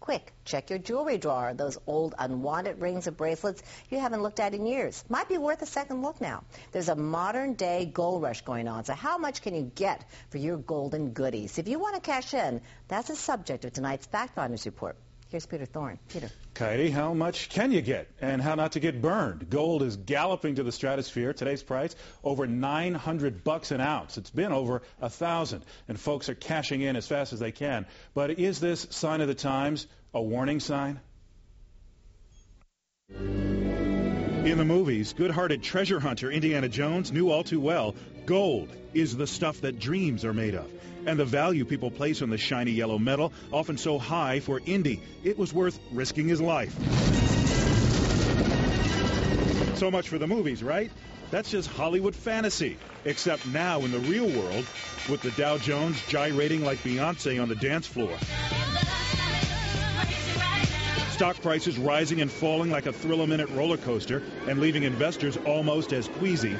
quick. Check your jewelry drawer. Those old unwanted rings and bracelets you haven't looked at in years might be worth a second look now. There's a modern-day gold rush going on, so how much can you get for your golden goodies? If you want to cash in, that's the subject of tonight's Fact Finders Report. Here's Peter Thorne. Peter. Katie, how much can you get and how not to get burned? Gold is galloping to the stratosphere. Today's price, over $900 an ounce. It's been over $1,000, and folks are cashing in as fast as they can. But is this sign of the times a warning sign? In the movies, good-hearted treasure hunter Indiana Jones knew all too well gold is the stuff that dreams are made of. And the value people place on the shiny yellow metal, often so high for Indy, it was worth risking his life. So much for the movies, right? That's just Hollywood fantasy. Except now in the real world, with the Dow Jones gyrating like Beyonce on the dance floor. Stock prices rising and falling like a thrill-a-minute roller coaster and leaving investors almost as queasy.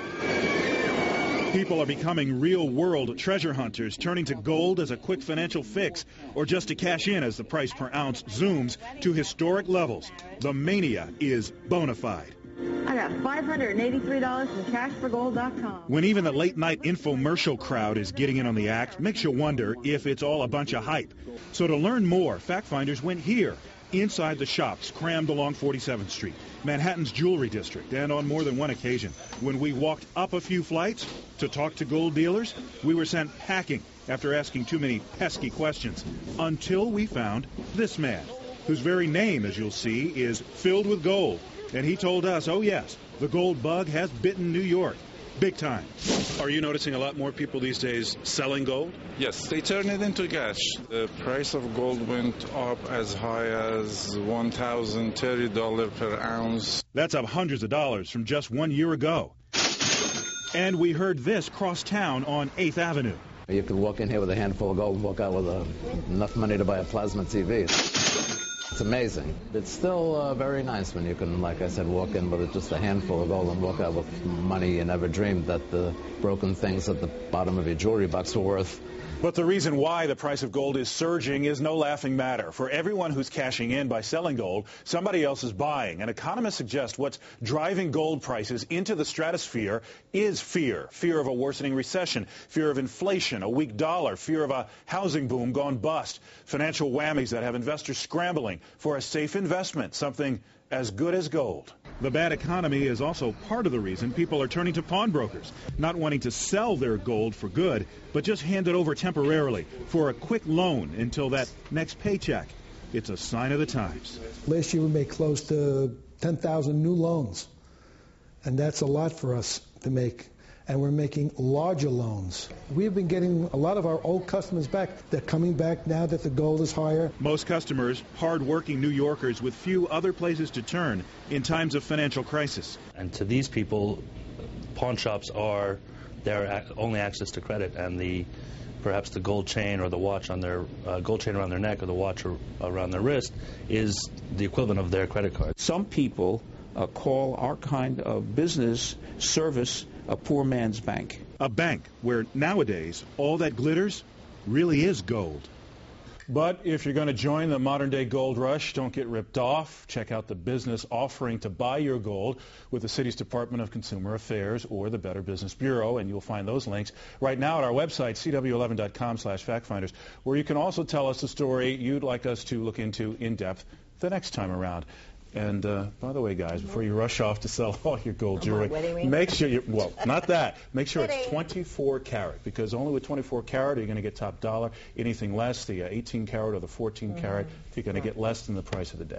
People are becoming real-world treasure hunters, turning to gold as a quick financial fix or just to cash in as the price per ounce zooms to historic levels. The mania is bona fide. I got $583 from cashforgold.com. When even the late-night infomercial crowd is getting in on the act, makes you wonder if it's all a bunch of hype. So to learn more, Fact Finders went here, inside the shops crammed along 47th Street, Manhattan's jewelry district, and on more than one occasion. When we walked up a few flights to talk to gold dealers, we were sent packing after asking too many pesky questions, until we found this man, whose very name, as you'll see, is filled with gold. And he told us, oh yes, the gold bug has bitten New York. Big time. Are you noticing a lot more people these days selling gold? Yes, they turn it into cash. The price of gold went up as high as $1,030 per ounce. That's up hundreds of dollars from just 1 year ago. And we heard this cross town on 8th Avenue. You could walk in here with a handful of gold and walk out with enough money to buy a plasma TV. It's amazing. It's still very nice when you can, like I said, walk in with just a handful of gold and walk out with money you never dreamed that the broken things at the bottom of your jewelry box were worth. But the reason why the price of gold is surging is no laughing matter. For everyone who's cashing in by selling gold, somebody else is buying. And economists suggest what's driving gold prices into the stratosphere is fear. Fear of a worsening recession, fear of inflation, a weak dollar, fear of a housing boom gone bust, financial whammies that have investors scrambling for a safe investment, something as good as gold. The bad economy is also part of the reason people are turning to pawnbrokers, not wanting to sell their gold for good, but just hand it over temporarily for a quick loan until that next paycheck. It's a sign of the times. Last year we made close to 10,000 new loans, and that's a lot for us to make. And we're making larger loans. We've been getting a lot of our old customers back. They're coming back now that the gold is higher. Most customers, hard-working New Yorkers with few other places to turn in times of financial crisis. And to these people, pawn shops are their only access to credit, and perhaps the gold chain or the watch on their gold chain around their neck or the watch around their wrist is the equivalent of their credit card. Some people call our kind of business service a poor man's bank. A bank where nowadays all that glitters really is gold. But if you're going to join the modern-day gold rush, don't get ripped off. Check out the business offering to buy your gold with the city's Department of Consumer Affairs or the Better Business Bureau, and you'll find those links right now at our website, cw11.com/factfinders, where you can also tell us the story you'd like us to look into in depth the next time around. And by the way, guys, before you rush off to sell all your gold jewelry, make sure you, well, not that, make sure it's 24 karat, because only with 24 karat are you going to get top dollar. Anything less, the 18 karat or the 14 karat, you're going to get less than the price of the day.